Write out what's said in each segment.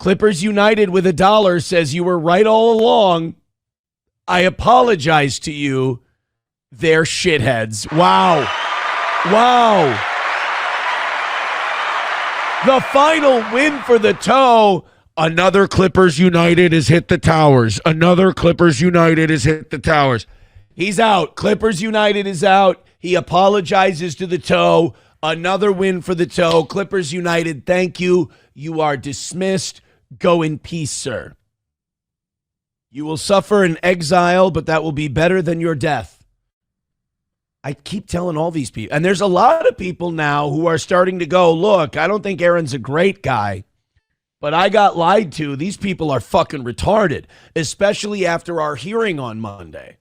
Clippers United with $1 says you were right all along. I apologize to you. They're shitheads. Wow. Wow. The final win for the toe. Another Clippers United has hit the towers. Another Clippers United has hit the towers. He's out. Clippers United is out. He apologizes to the toe. Another win for the toe. Clippers United, thank you. You are dismissed. Go in peace, sir. You will suffer in exile, but that will be better than your death. I keep telling all these people. And there's a lot of people now who are starting to go, look, I don't think Aaron's a great guy, but I got lied to. These people are fucking retarded, especially after our hearing on Monday.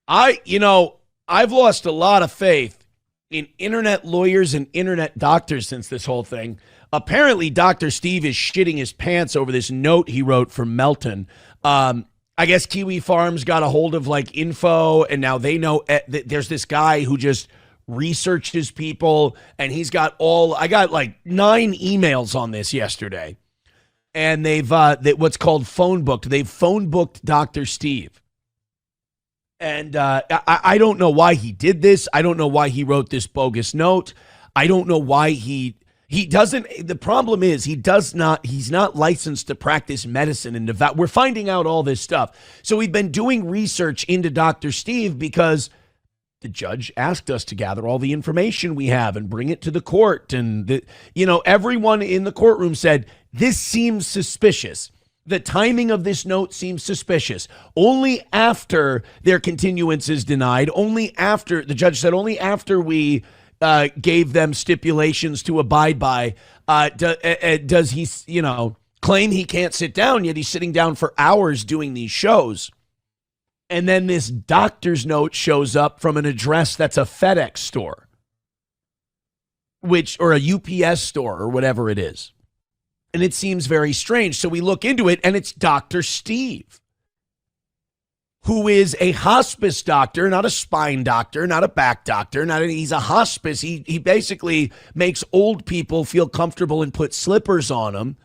I've lost a lot of faith in internet lawyers and internet doctors since this whole thing. Apparently, Dr. Steve is shitting his pants over this note he wrote for Melton. I guess Kiwi Farms got a hold of info, and now they know there's this guy who just researches people, and he's got I got 9 emails on this yesterday, and they've what's called phone booked. They've phone booked Dr. Steve. And I don't know why he did this. I don't know why he wrote this bogus note. I don't know why he doesn't. The problem is he's not licensed to practice medicine in Nevada. We're finding out all this stuff. So we've been doing research into Dr. Steve because the judge asked us to gather all the information we have and bring it to the court. And, everyone in the courtroom said, this seems suspicious. The timing of this note seems suspicious. Only after their continuance is denied, the judge said, only after we gave them stipulations to abide by, does he, claim he can't sit down, yet he's sitting down for hours doing these shows. And then this doctor's note shows up from an address that's a FedEx store, or a UPS store or whatever it is. And it seems very strange. So we look into it, and it's Dr. Steve, who is a hospice doctor, not a spine doctor, not a back doctor. He's a hospice. He basically makes old people feel comfortable and put slippers on them.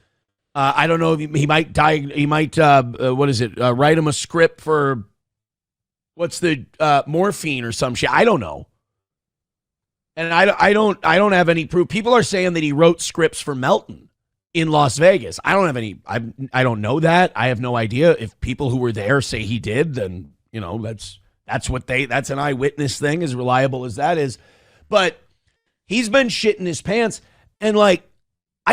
I don't know if he might die. He might, write him a script for morphine or some shit. I don't know. And I don't have any proof. People are saying that he wrote scripts for Melton in Las Vegas. I don't have any. I don't know that. I have no idea. If people who were there say he did, then that's an eyewitness thing, as reliable as that is. But he's been shitting his pants, and I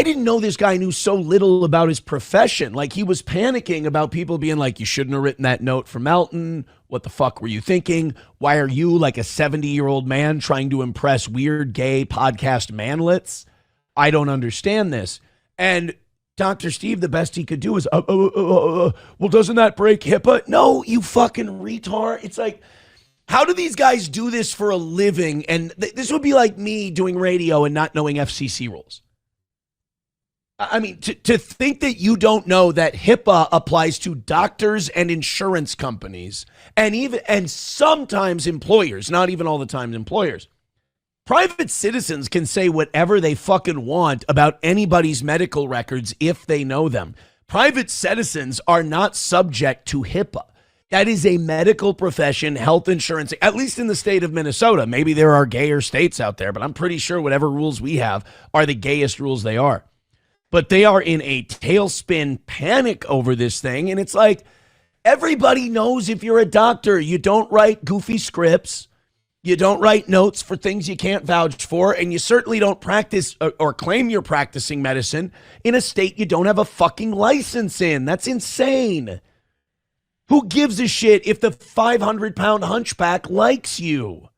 didn't know this guy knew so little about his profession. He was panicking about people being like, you shouldn't have written that note for Melton. What the fuck were you thinking? Why are you, a 70-year-old man, trying to impress weird gay podcast manlets? I don't understand this. And Dr. Steve, the best he could do is, well, doesn't that break HIPAA? No, you fucking retard. It's how do these guys do this for a living? And this would be like me doing radio and not knowing FCC rules. I mean, to think that you don't know that HIPAA applies to doctors and insurance companies and sometimes employers, not even all the time employers. Private citizens can say whatever they fucking want about anybody's medical records if they know them. Private citizens are not subject to HIPAA. That is a medical profession, health insurance, at least in the state of Minnesota. Maybe there are gayer states out there, but I'm pretty sure whatever rules we have are the gayest rules they are. But they are in a tailspin panic over this thing. And it's everybody knows if you're a doctor, you don't write goofy scripts. You don't write notes for things you can't vouch for, and you certainly don't practice or claim you're practicing medicine in a state you don't have a fucking license in. That's insane. Who gives a shit if the 500-pound hunchback likes you?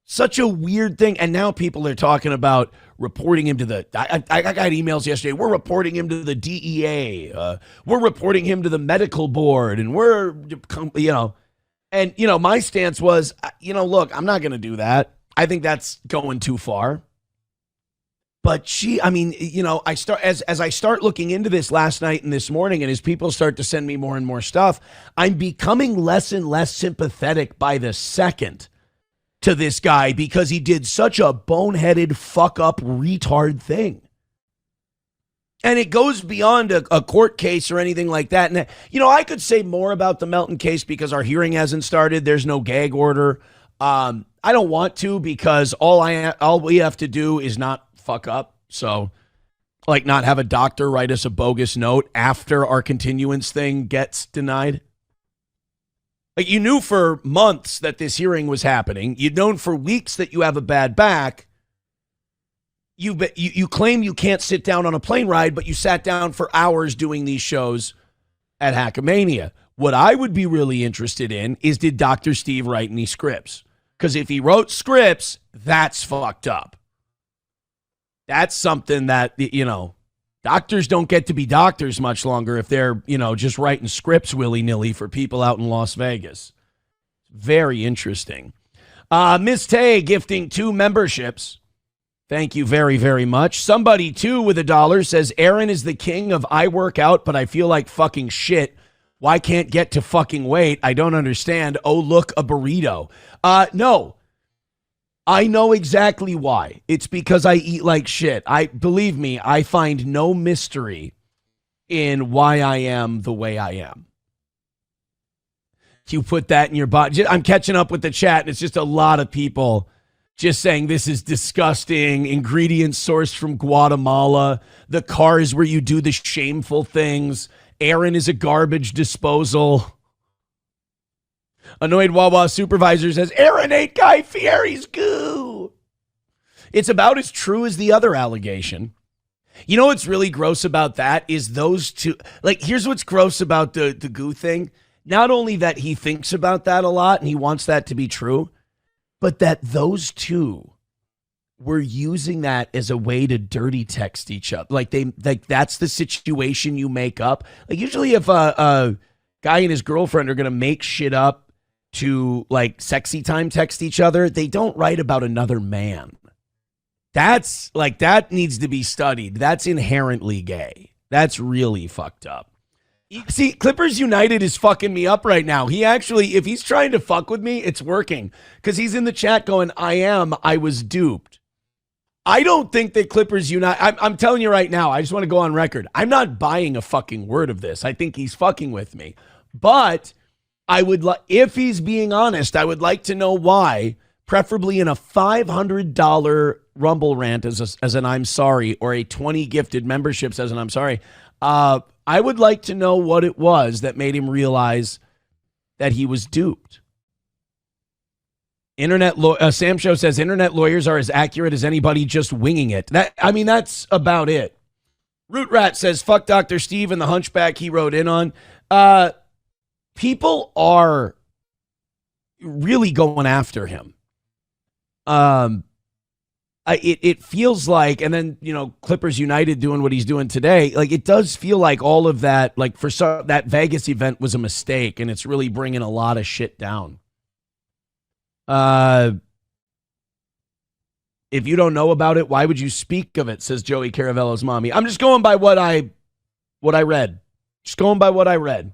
Such a weird thing. And now people are talking about reporting him to I got emails yesterday. We're reporting him to the DEA. We're reporting him to the medical board, and And, my stance was, look, I'm not going to do that. I think that's going too far. But as I start looking into this last night and this morning, and as people start to send me more and more stuff, I'm becoming less and less sympathetic by the second to this guy because he did such a boneheaded fuck up retard thing. And it goes beyond a court case or anything like that. And, I could say more about the Melton case because our hearing hasn't started. There's no gag order. I don't want to because all we have to do is not fuck up. So, like, not have a doctor write us a bogus note after our continuance thing gets denied. Like, you knew for months that this hearing was happening. You'd known for weeks that you have a bad back. You claim you can't sit down on a plane ride, but you sat down for hours doing these shows at Hackamania. What I would be really interested in is, did Dr. Steve write any scripts? Because if he wrote scripts, that's fucked up. That's something that, doctors don't get to be doctors much longer if they're, just writing scripts willy-nilly for people out in Las Vegas. Very interesting. Miss Tay gifting 2 memberships. Thank you very, very much. Somebody, too, with $1 says, Aaron is the king of I work out, but I feel like fucking shit. Why can't get to fucking weight? I don't understand. Oh, look, a burrito. No. I know exactly why. It's because I eat like shit. Believe me, I find no mystery in why I am the way I am. You put that in your body. I'm catching up with the chat, and it's just a lot of people just saying this is disgusting. Ingredients sourced from Guatemala. The cars where you do the shameful things. Aaron is a garbage disposal. Annoyed Wawa supervisor says, Aaron ate Guy Fieri's goo. It's about as true as the other allegation. You know what's really gross about that is those two. Like, here's what's gross about the goo thing. Not only that he thinks about that a lot and he wants that to be true, but that those two were using that as a way to dirty text each other. Like that's the situation you make up. Like, usually if a guy and his girlfriend are going to make shit up to, like, sexy time text each other, they don't write about another man. That needs to be studied. That's inherently gay. That's really fucked up. See, Clippers United is fucking me up right now. He actually, if he's trying to fuck with me, it's working. Because he's in the chat going, I was duped. I don't think that Clippers United, I'm telling you right now, I just want to go on record. I'm not buying a fucking word of this. I think he's fucking with me. But I would if he's being honest, I would like to know why, preferably in a $500 Rumble rant as an I'm sorry, or a 20 gifted memberships as an I'm sorry. I would like to know what it was that made him realize that he was duped. Sam Show says internet lawyers are as accurate as anybody just winging it. That's about it. Root Rat says, fuck Dr. Steve and the hunchback he wrote in on. People are really going after him. It feels like, and then, Clippers United doing what he's doing today, like, it does feel like all of that, like, for some, that Vegas event was a mistake, and it's really bringing a lot of shit down. If you don't know about it, why would you speak of it, says Joey Caravello's mommy. I'm just going by what I read. Just going by what I read.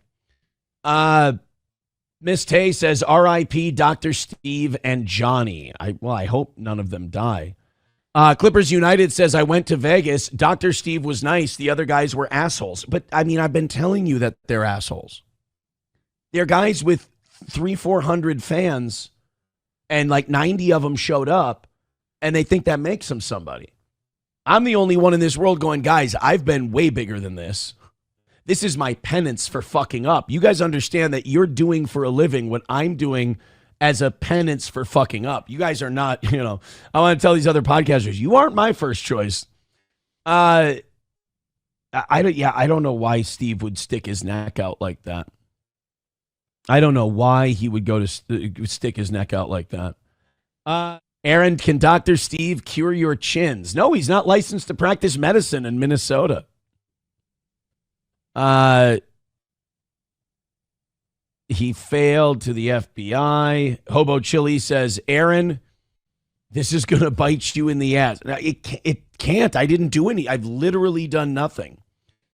Miss Tay says, R.I.P. Dr. Steve and Johnny. I hope none of them die. Clippers United says, I went to Vegas. Dr. Steve was nice. The other guys were assholes. But, I've been telling you that they're assholes. They're guys with 300-400 fans, and like 90 of them showed up, and they think that makes them somebody. I'm the only one in this world going, guys, I've been way bigger than this. This is my penance for fucking up. You guys understand that you're doing for a living what I'm doing as a penance for fucking up. You guys are not, I want to tell these other podcasters, you aren't my first choice. I don't know why Steve would stick his neck out like that. I don't know why he would go to stick his neck out like that. Aaron, can Dr. Steve cure your chins? No, he's not licensed to practice medicine in Minnesota. He failed to the FBI. Hobo Chili says, Aaron, this is going to bite you in the ass. It can't. I didn't do any. I've literally done nothing.